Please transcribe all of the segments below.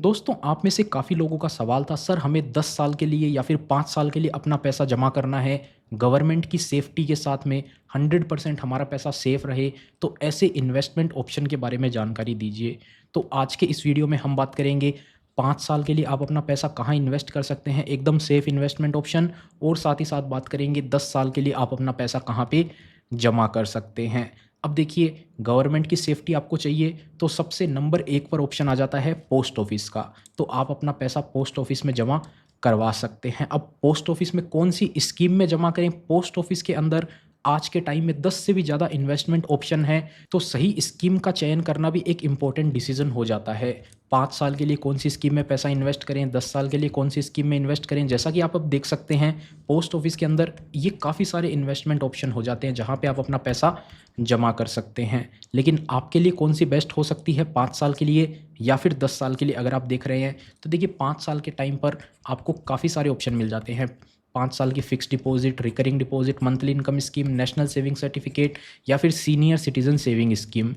दोस्तों, आप में से काफ़ी लोगों का सवाल था, सर हमें 10 साल के लिए या फिर 5 साल के लिए अपना पैसा जमा करना है, गवर्नमेंट की सेफ्टी के साथ में 100% हमारा पैसा सेफ रहे, तो ऐसे इन्वेस्टमेंट ऑप्शन के बारे में जानकारी दीजिए। तो आज के इस वीडियो में हम बात करेंगे 5 साल के लिए आप अपना पैसा कहाँ इन्वेस्ट कर सकते हैं, एकदम सेफ इन्वेस्टमेंट ऑप्शन, और साथ ही साथ बात करेंगे 10 साल के लिए आप अपना पैसा कहाँ पे जमा कर सकते हैं। अब देखिए, गवर्नमेंट की सेफ्टी आपको चाहिए तो सबसे नंबर 1 पर ऑप्शन आ जाता है पोस्ट ऑफिस का। तो आप अपना पैसा पोस्ट ऑफिस में जमा करवा सकते हैं। अब पोस्ट ऑफिस में कौन सी स्कीम में जमा करें? पोस्ट ऑफिस के अंदर आज के टाइम में 10 से भी ज़्यादा इन्वेस्टमेंट ऑप्शन है, तो सही स्कीम का चयन करना भी एक इम्पॉर्टेंट डिसीजन हो जाता है। 5 साल के लिए कौन सी स्कीम में पैसा इन्वेस्ट करें, 10 साल के लिए कौन सी स्कीम में इन्वेस्ट करें। जैसा कि आप अब देख सकते हैं, पोस्ट ऑफिस के अंदर ये काफ़ी सारे इन्वेस्टमेंट ऑप्शन हो जाते हैं जहाँ पे आप अपना पैसा जमा कर सकते हैं। लेकिन आपके लिए कौन सी बेस्ट हो सकती है 5 साल के लिए या फिर 10 साल के लिए अगर आप देख रहे हैं, तो देखिए 5 साल के टाइम पर आपको काफ़ी सारे ऑप्शन मिल जाते हैं। 5 साल की fixed deposit, recurring deposit, monthly income scheme, national saving certificate या फिर सीनियर सिटीजन सेविंग स्कीम।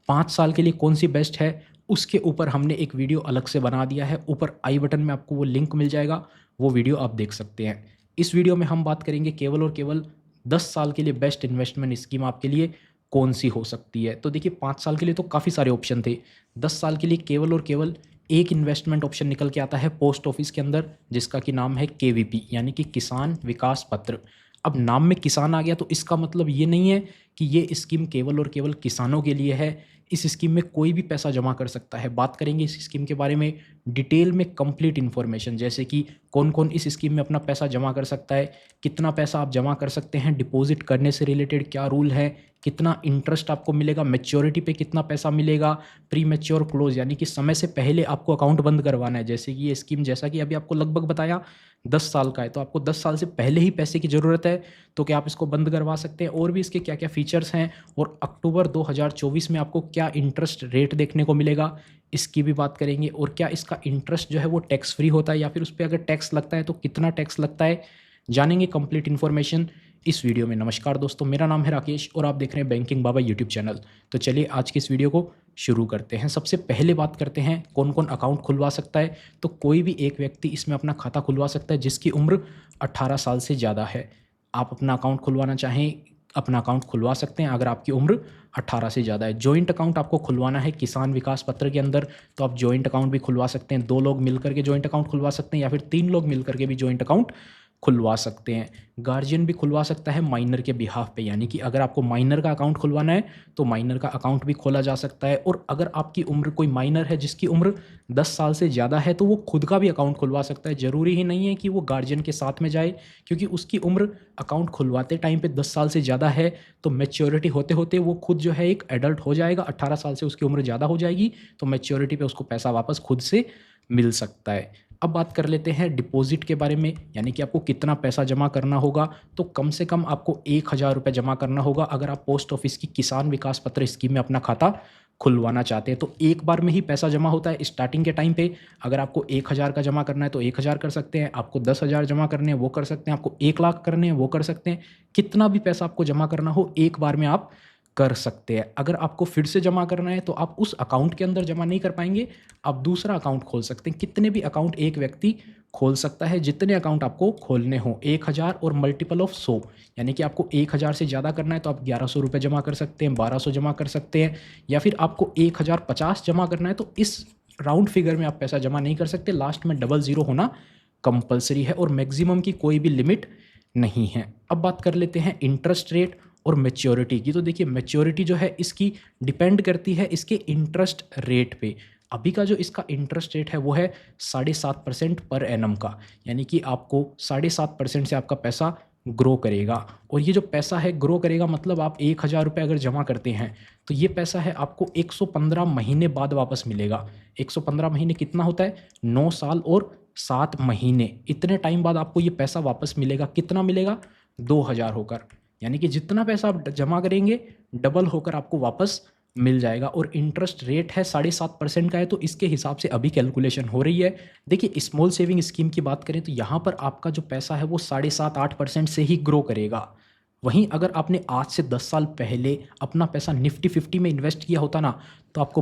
5 साल के लिए कौन सी बेस्ट है, उसके ऊपर हमने एक वीडियो अलग से बना दिया है। ऊपर आई बटन में आपको वो लिंक मिल जाएगा, वो वीडियो आप देख सकते हैं। इस वीडियो में हम बात करेंगे केवल और केवल 10 साल के लिए बेस्ट इन्वेस्टमेंट स्कीम आपके लिए कौन सी हो सकती है। तो देखिए 5 साल के लिए तो काफ़ी सारे ऑप्शन थे, 10 साल के लिए केवल और केवल एक इन्वेस्टमेंट ऑप्शन निकल के आता है पोस्ट ऑफिस के अंदर, जिसका कि नाम है केवीपी यानी कि किसान विकास पत्र। अब नाम में किसान आ गया तो इसका मतलब ये नहीं है कि ये स्कीम केवल और केवल किसानों के लिए है। इस स्कीम में कोई भी पैसा जमा कर सकता है। बात करेंगे इस स्कीम के बारे में डिटेल में, कंप्लीट इन्फॉर्मेशन, जैसे कि कौन कौन इस स्कीम में अपना पैसा जमा कर सकता है, कितना पैसा आप जमा कर सकते हैं, डिपॉजिट करने से रिलेटेड क्या रूल है, कितना इंटरेस्ट आपको मिलेगा, मैच्योरिटी पे कितना पैसा मिलेगा, प्री मैच्योर क्लोज यानी कि समय से पहले आपको अकाउंट बंद करवाना है। जैसे कि ये स्कीम, जैसा कि अभी आपको लगभग बताया, 10 साल का है, तो आपको 10 साल से पहले ही पैसे की ज़रूरत है, तो क्या आप इसको बंद करवा सकते हैं। और भी इसके क्या क्या फीचर्स हैं, और अक्टूबर 2024 में आपको क्या इंटरेस्ट रेट देखने को मिलेगा, इसकी भी बात करेंगे। और क्या इसका इंटरेस्ट जो है वो टैक्स फ्री होता है, या फिर उस पर अगर टैक्स लगता है तो कितना टैक्स लगता है, जानेंगे कंप्लीट इन्फॉर्मेशन इस वीडियो में। नमस्कार दोस्तों, मेरा नाम है राकेश और आप देख रहे हैं बैंकिंग बाबा यूट्यूब चैनल। तो चलिए आज की इस वीडियो को शुरू करते हैं। सबसे पहले बात करते हैं कौन कौन अकाउंट खुलवा सकता है। तो कोई भी एक व्यक्ति इसमें अपना खाता खुलवा सकता है जिसकी उम्र 18 साल से ज़्यादा है। आप अपना अकाउंट खुलवाना चाहें, अपना अकाउंट खुलवा सकते हैं अगर आपकी उम्र 18 से ज़्यादा है। जॉइंट अकाउंट आपको खुलवाना है किसान विकास पत्र के अंदर, तो आप जॉइंट अकाउंट भी खुलवा सकते हैं। 2 लोग मिलकर के जॉइंट अकाउंट खुलवा सकते हैं, या फिर 3 लोग मिलकर के भी जॉइंट अकाउंट खुलवा सकते हैं। गार्जियन भी खुलवा सकता है माइनर के बिहाफ पे, यानी कि अगर आपको माइनर का अकाउंट खुलवाना है तो माइनर का अकाउंट भी खोला जा सकता है। और अगर आपकी उम्र, कोई माइनर है जिसकी उम्र 10 साल से ज़्यादा है, तो वो खुद का भी अकाउंट खुलवा सकता है। ज़रूरी ही नहीं है कि वो गार्जियन के साथ में जाए, क्योंकि उसकी उम्र अकाउंट खुलवाते टाइम पे 10 साल से ज़्यादा है, तो मैच्योरिटी होते होते वो खुद जो है एक एडल्ट हो जाएगा। 18 साल से उसकी उम्र ज़्यादा हो जाएगी, तो मैच्योरिटी पे उसको पैसा वापस खुद से मिल सकता है। अब बात कर लेते हैं डिपॉजिट के बारे में, यानी कि आपको कितना पैसा जमा करना होगा। तो कम से कम आपको 1000 रुपये जमा करना होगा अगर आप पोस्ट ऑफिस की किसान विकास पत्र स्कीम में अपना खाता खुलवाना चाहते हैं। तो एक बार में ही पैसा जमा होता है स्टार्टिंग के टाइम पे। अगर आपको 1000 का जमा करना है तो 1000 कर सकते हैं, आपको 10,000 जमा करने हैं वो कर सकते हैं, आपको 1 लाख करने हैं वो कर सकते हैं। कितना भी पैसा आपको जमा करना हो एक बार में आप कर सकते हैं। अगर आपको फिर से जमा करना है तो आप उस अकाउंट के अंदर जमा नहीं कर पाएंगे, आप दूसरा अकाउंट खोल सकते हैं। कितने भी अकाउंट एक व्यक्ति खोल सकता है, जितने अकाउंट आपको खोलने हो, 1000 और मल्टीपल ऑफ 100, यानी कि आपको 1000 से ज़्यादा करना है तो आप 1100 रुपये जमा कर सकते हैं, 1200 जमा कर सकते हैं, या फिर आपको 1050 जमा करना है तो इस राउंड फिगर में आप पैसा जमा नहीं कर सकते। लास्ट में डबल ज़ीरो होना कंपलसरी है, और मैक्सिमम की कोई भी लिमिट नहीं है। अब बात कर लेते हैं इंटरेस्ट रेट और मैच्योरिटी की। तो देखिए मैच्योरिटी जो है इसकी डिपेंड करती है इसके इंटरेस्ट रेट पे। अभी का जो इसका इंटरेस्ट रेट है वो है 7.5% पर एनम का, यानी कि आपको 7.5% से आपका पैसा ग्रो करेगा। और ये जो पैसा है ग्रो करेगा, मतलब आप 1000 रुपये अगर जमा करते हैं तो ये पैसा है आपको 115 महीने बाद वापस मिलेगा। 115 महीने कितना होता है, 9 साल और 7 महीने, इतने टाइम बाद आपको ये पैसा वापस मिलेगा। कितना मिलेगा, 2000 होकर, यानी कि जितना पैसा आप जमा करेंगे डबल होकर आपको वापस मिल जाएगा। और इंटरेस्ट रेट है 7.5% का है, तो इसके हिसाब से अभी कैलकुलेशन हो रही है। देखिए स्मॉल सेविंग स्कीम की बात करें तो यहाँ पर आपका जो पैसा है वो 7.5-8% से ही ग्रो करेगा। वहीं अगर आपने आज से 10 साल पहले अपना पैसा निफ्टी 50 में इन्वेस्ट किया होता ना, तो आपको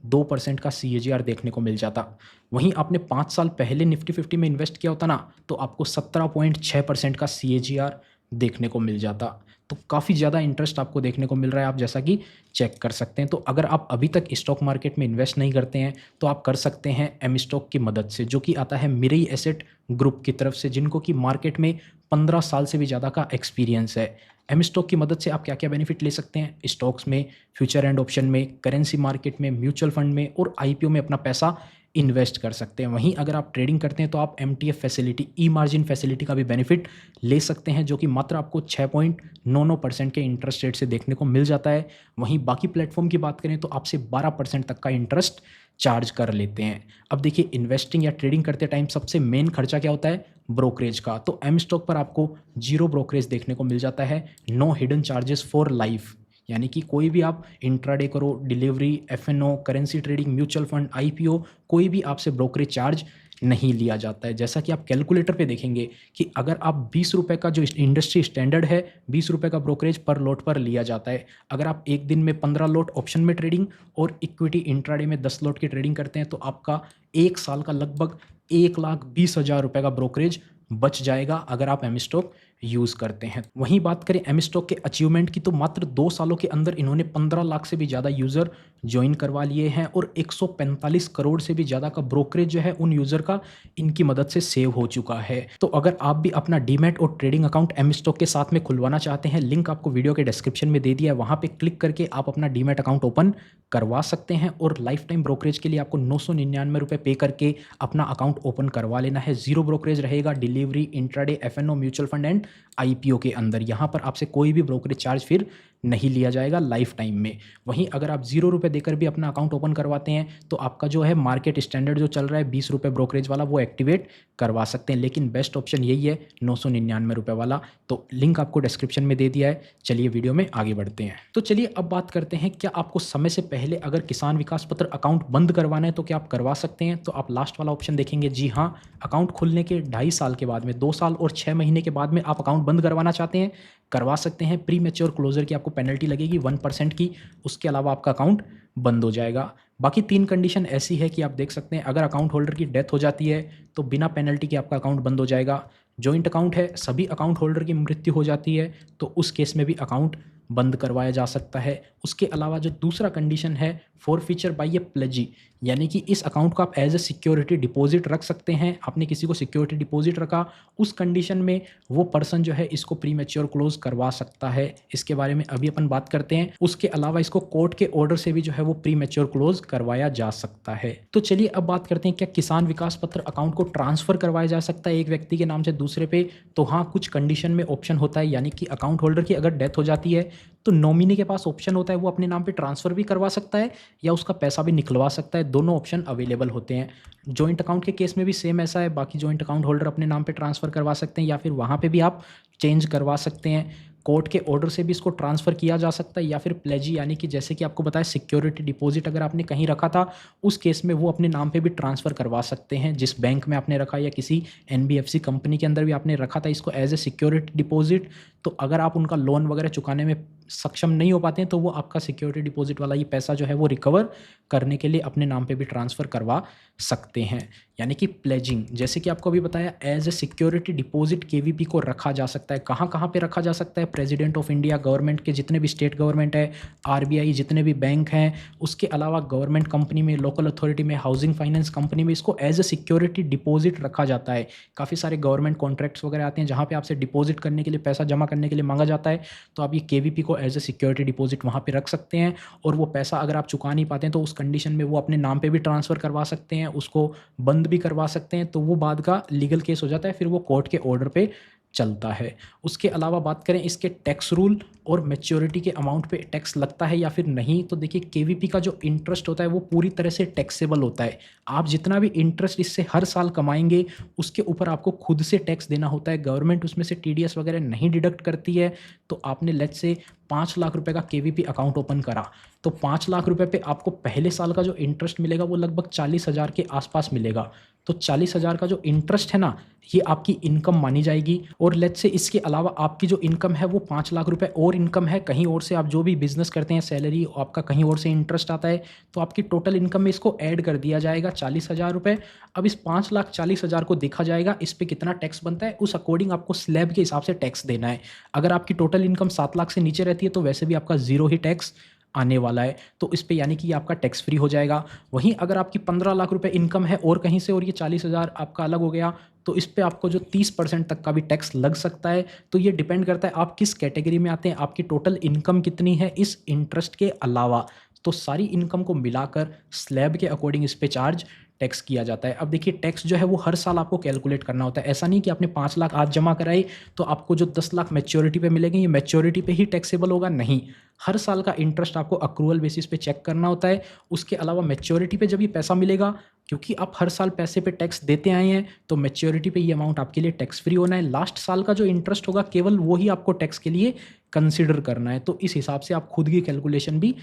2% का CAGR देखने को मिल जाता। वहीं आपने 5 साल पहले निफ्टी 50 में इन्वेस्ट किया होता ना, तो आपको 17.6% का CAGR देखने को मिल जाता। तो काफ़ी ज़्यादा इंटरेस्ट आपको देखने को मिल रहा है, आप जैसा कि चेक कर सकते हैं। तो अगर आप अभी तक स्टॉक मार्केट में इन्वेस्ट नहीं करते हैं, तो आप कर सकते हैं एम स्टॉक की मदद से, जो कि आता है मिरेई एसेट ग्रुप की तरफ से, जिनको कि मार्केट में 15 साल से भी ज़्यादा का एक्सपीरियंस है। एम स्टॉक की मदद से आप क्या क्या बेनिफिट ले सकते हैं? स्टॉक्स में, फ्यूचर एंड ऑप्शन में, करेंसी मार्केट में, म्यूचुअल फंड में और IPO में अपना पैसा इन्वेस्ट कर सकते हैं। वहीं अगर आप ट्रेडिंग करते हैं तो आप MTF फैसिलिटी, ई मार्जिन फैसिलिटी का भी बेनिफिट ले सकते हैं, जो कि मात्र आपको 6.99% के इंटरेस्ट रेट से देखने को मिल जाता है। वहीं बाकी प्लेटफॉर्म की बात करें तो आपसे 12% तक का इंटरेस्ट चार्ज कर लेते हैं। अब देखिए, इन्वेस्टिंग या ट्रेडिंग करते टाइम सबसे मेन खर्चा क्या होता है? ब्रोकरेज का। तो एम स्टॉक पर आपको 0 ब्रोकरेज देखने को मिल जाता है, no hidden charges for life. यानी कि कोई भी आप इंट्राडे करो, delivery, FNO, currency trading, mutual fund, IPO, कोई भी आपसे ब्रोकरेज चार्ज नहीं लिया जाता है। जैसा कि आप कैलकुलेटर पे देखेंगे कि अगर आप 20 रुपये का, जो इंडस्ट्री स्टैंडर्ड है, 20 रुपये का ब्रोकरेज पर लॉट पर लिया जाता है। अगर आप एक दिन में 15 लॉट ऑप्शन में ट्रेडिंग और इक्विटी इंट्राडे में 10 लॉट की ट्रेडिंग करते हैं, तो आपका एक साल का लगभग 1,20,000 रुपये का ब्रोकरेज बच जाएगा अगर आप एम स्टॉक यूज़ करते हैं। वहीं बात करें एम स्टॉक के अचीवमेंट की, तो मात्र 2 सालों के अंदर इन्होंने 15 लाख से भी ज़्यादा यूज़र ज्वाइन करवा लिए हैं और 145 करोड़ से भी ज़्यादा का ब्रोकरेज जो है उन यूज़र का इनकी मदद से सेव हो चुका है। तो अगर आप भी अपना डीमैट और ट्रेडिंग अकाउंट एम स्टॉक के साथ में खुलवाना चाहते हैं, लिंक आपको वीडियो के डिस्क्रिप्शन में दे दिया है, वहाँ पर क्लिक करके आप अपना डीमैट अकाउंट ओपन करवा सकते हैं। और लाइफ टाइम ब्रोकरेज के लिए आपको 999 रुपये पे करके अपना अकाउंट ओपन करवा लेना है। 0 ब्रोकरेज रहेगा delivery, intraday, FNO, mutual fund and IPO के अंदर। यहाँ पर आपसे कोई भी ब्रोकरेज चार्ज फिर नहीं लिया जाएगा लाइफ टाइम में। वहीं अगर आप 0 रुपये देकर भी अपना अकाउंट ओपन करवाते हैं, तो आपका जो है मार्केट स्टैंडर्ड जो चल रहा है 20 रुपये ब्रोकरेज वाला, वो एक्टिवेट करवा सकते हैं। लेकिन बेस्ट ऑप्शन यही है 999 रुपये वाला। तो लिंक आपको डिस्क्रिप्शन में दे दिया है। चलिए वीडियो में आगे बढ़ते हैं। तो चलिए अब बात करते हैं, क्या आपको समय से पहले अगर किसान विकास पत्र अकाउंट बंद करवाना है तो क्या आप करवा सकते हैं? तो आप लास्ट वाला ऑप्शन देखेंगे, जी हाँ, अकाउंट खुलने के 2.5 साल के बाद में, 2 साल और 6 महीने के बाद में आप अकाउंट बंद करवाना चाहते हैं, करवा सकते हैं। प्री मैच्योर क्लोजर की आपको पेनल्टी लगेगी 1% की, उसके अलावा आपका अकाउंट बंद हो जाएगा। बाकी 3 कंडीशन ऐसी है कि आप देख सकते हैं, अगर अकाउंट होल्डर की डेथ हो जाती है तो बिना पेनल्टी के आपका अकाउंट बंद हो जाएगा। जॉइंट अकाउंट है, सभी अकाउंट होल्डर की मृत्यु हो जाती है तो उस केस में भी अकाउंट बंद करवाया जा सकता है। उसके अलावा जो दूसरा कंडीशन है, फॉरफीचर बाय ए प्लेजी, यानी कि इस अकाउंट को आप एज ए सिक्योरिटी डिपॉजिट रख सकते हैं। आपने किसी को सिक्योरिटी डिपॉजिट रखा, उस कंडीशन में वो पर्सन जो है इसको प्री मैच्योर क्लोज करवा सकता है। इसके बारे में अभी अपन बात करते हैं। उसके अलावा इसको कोर्ट के ऑर्डर से भी जो है वो प्री मैच्योर क्लोज करवाया जा सकता है। तो चलिए अब बात करते हैं, क्या किसान विकास पत्र अकाउंट को ट्रांसफर करवाया जा सकता है एक व्यक्ति के नाम से दूसरे पे? तो हाँ, कुछ कंडीशन में ऑप्शन होता है, यानी कि अकाउंट होल्डर की अगर डेथ हो जाती है तो नॉमिनी के पास ऑप्शन होता है, वो अपने नाम पे ट्रांसफ़र भी करवा सकता है या उसका पैसा भी निकलवा सकता है। दोनों ऑप्शन अवेलेबल होते हैं। जॉइंट अकाउंट के केस में भी सेम ऐसा है। बाकी जॉइंट अकाउंट होल्डर अपने नाम पे ट्रांसफ़र करवा सकते हैं या फिर वहाँ पे भी आप चेंज करवा सकते हैं। कोर्ट के ऑर्डर से भी इसको ट्रांसफ़र किया जा सकता है या फिर प्लेजी, यानी कि जैसे कि आपको बताया सिक्योरिटी डिपॉजिट अगर आपने कहीं रखा था, उस केस में वो अपने नाम पे भी ट्रांसफ़र करवा सकते हैं। जिस बैंक में आपने रखा या किसी NBFC कंपनी के अंदर भी आपने रखा था इसको एज ए सिक्योरिटी डिपॉजिट, तो अगर आप उनका लोन वगैरह चुकाने में सक्षम नहीं हो पाते हैं तो वो आपका सिक्योरिटी डिपॉजिट वाला ये पैसा जो है वो रिकवर करने के लिए अपने नाम पे भी ट्रांसफ़र करवा सकते हैं। यानी कि प्लेजिंग, जैसे कि आपको अभी बताया, as a security deposit KVP को रखा जा सकता है। कहाँ कहाँ पे रखा जा सकता है? प्रेसिडेंट ऑफ इंडिया, गवर्नमेंट के जितने भी स्टेट गवर्नमेंट है, RBI, जितने भी बैंक हैं, उसके अलावा गवर्नमेंट कंपनी में, लोकल अथॉरिटी में, हाउसिंग फाइनेंस कंपनी में इसको एज ए सिक्योरिटी डिपॉजिट रखा जाता है। काफ़ी सारे गवर्नमेंट कॉन्ट्रैक्ट्स वगैरह आते हैं जहाँ पे आपसे डिपॉजिट करने के लिए, पैसा जमा करने के लिए मांगा जाता है, तो आप ये KVP को एज ए सिक्योरिटी डिपॉजिट वहाँ पे रख सकते हैं। और वो पैसा अगर आप चुका नहीं पाते हैं तो उस कंडीशन में वो अपने नाम पे भी ट्रांसफ़र करवा सकते हैं, उसको बंद भी करवा सकते हैं। तो वो बाद का लीगल केस हो जाता है, फिर वो कोर्ट के ऑर्डर पे चलता है। उसके अलावा बात करें इसके टैक्स रूल और मैच्योरिटी के अमाउंट पे टैक्स लगता है या फिर नहीं, तो देखिए KVP का जो इंटरेस्ट होता है वो पूरी तरह से टैक्सेबल होता है। आप जितना भी इंटरेस्ट इससे हर साल कमाएंगे उसके ऊपर आपको खुद से टैक्स देना होता है। गवर्नमेंट उसमें से TDS वगैरह नहीं डिडक्ट करती है। तो आपने लेट्स से 5 लाख रुपए का KVP अकाउंट ओपन करा, तो 5 लाख रुपए पे आपको पहले साल का जो इंटरेस्ट मिलेगा वो लगभग 40,000 के आसपास मिलेगा। तो 40,000 का जो इंटरेस्ट है ना, ये आपकी इनकम मानी जाएगी। और लेट्स से इसके अलावा आपकी जो इनकम है वो 5 लाख रुपए और इनकम है, कहीं और से आप जो भी बिज़नेस करते हैं, सैलरी आपका कहीं और से इंटरेस्ट आता है, तो आपकी टोटल इनकम में इसको ऐड कर दिया जाएगा 40,000 रुपए। अब इस 5,40,000 को देखा जाएगा, इस पे कितना टैक्स बनता है, उस अकॉर्डिंग आपको स्लैब के हिसाब से टैक्स देना है। अगर आपकी टोटल इनकम 7 लाख से नीचे रहती है तो वैसे भी आपका ज़ीरो ही टैक्स आने वाला है, तो इस पे यानी कि ये आपका टैक्स फ्री हो जाएगा। वहीं अगर आपकी 15 लाख रुपए इनकम है और कहीं से, और ये 40,000 आपका अलग हो गया, तो इस पे आपको जो 30% तक का भी टैक्स लग सकता है। तो ये डिपेंड करता है आप किस कैटेगरी में आते हैं, आपकी टोटल इनकम कितनी है इस इंटरेस्ट के अलावा। तो सारी इनकम को मिलाकर स्लैब के अकॉर्डिंग इस पे चार्ज टैक्स किया जाता है। अब देखिए, टैक्स जो है वो हर साल आपको कैलकुलेट करना होता है। ऐसा नहीं कि आपने 5 लाख आज जमा कराए तो आपको जो 10 लाख मैच्योरिटी पे मिलेंगे, ये मैच्योरिटी पे ही टैक्सेबल होगा, नहीं। हर साल का इंटरेस्ट आपको अक्रूवल बेसिस पे चेक करना होता है। उसके अलावा मैच्योरिटी पे जब ये पैसा मिलेगा, क्योंकि आप हर साल पैसे पे टैक्स देते आए हैं, तो मैच्योरिटी पे ये अमाउंट आपके लिए टैक्स फ्री होना है। लास्ट साल का जो इंटरेस्ट होगा, केवल वो ही आपको टैक्स के लिए कंसिडर करना है। तो इस हिसाब से आप खुद की कैलकुलेशन भी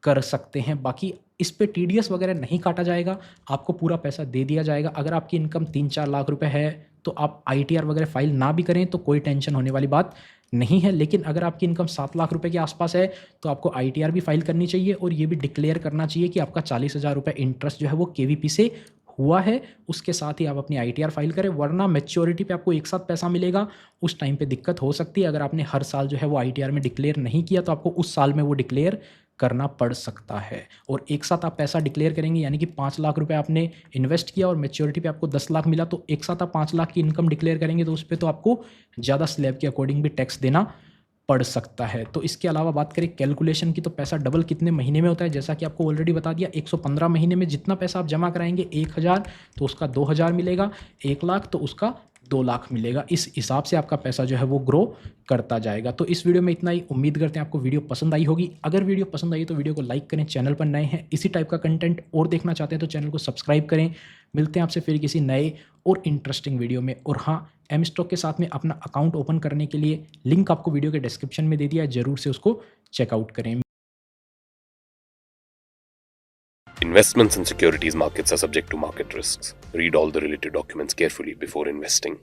कर सकते हैं। बाकी इस पे टीडीएस वगैरह नहीं काटा जाएगा, आपको पूरा पैसा दे दिया जाएगा। अगर आपकी इनकम 3-4 लाख रुपए है तो आप आईटीआर वगैरह फाइल ना भी करें तो कोई टेंशन होने वाली बात नहीं है। लेकिन अगर आपकी इनकम 7 लाख रुपए के आसपास है तो आपको आईटीआर भी फाइल करनी चाहिए, और ये भी डिक्लेयर करना चाहिए कि आपका 40,000 रुपये इंटरेस्ट जो है वो केवीपी से हुआ है। उसके साथ ही आप अपनी आईटीआर फाइल करें, वरना मैच्योरिटी पे आपको एक साथ पैसा मिलेगा, उस टाइम पे दिक्कत हो सकती है। अगर आपने हर साल जो है वो आईटीआर में डिक्लेयर नहीं किया तो आपको उस साल में वो डिक्लेयर करना पड़ सकता है। और एक साथ आप पैसा डिक्लेयर करेंगे, यानी कि 5 लाख रुपए आपने इन्वेस्ट किया और मैच्योरिटी पे आपको 10 लाख मिला, तो एक साथ आप 5 लाख की इनकम डिक्लेयर करेंगे तो उस पर तो आपको ज़्यादा स्लैब के अकॉर्डिंग भी टैक्स देना पड़ सकता है। तो इसके अलावा बात करें कैलकुलेशन की, तो पैसा डबल कितने महीने में होता है, जैसा कि आपको ऑलरेडी बता दिया। 115 महीने में जितना पैसा आप जमा कराएंगे, 1,000 तो उसका 2,000 मिलेगा, 1 लाख तो उसका 2 लाख मिलेगा। इस हिसाब से आपका पैसा जो है वो ग्रो करता जाएगा। तो इस वीडियो में इतना ही। उम्मीद करते हैं आपको वीडियो पसंद आई होगी। अगर वीडियो पसंद आई तो वीडियो को लाइक करें, चैनल पर नए हैं, इसी टाइप का कंटेंट और देखना चाहते हैं तो चैनल को सब्सक्राइब करें। मिलते हैं आपसे फिर किसी नए और इंटरेस्टिंग वीडियो में। और हाँ, एम स्टॉक के साथ में अपना अकाउंट ओपन करने के लिए लिंक आपको वीडियो के डिस्क्रिप्शन में दे दिया है, जरूर से उसको चेकआउट करें। Investments in securities markets are subject to market risks. Read all the related documents carefully before investing.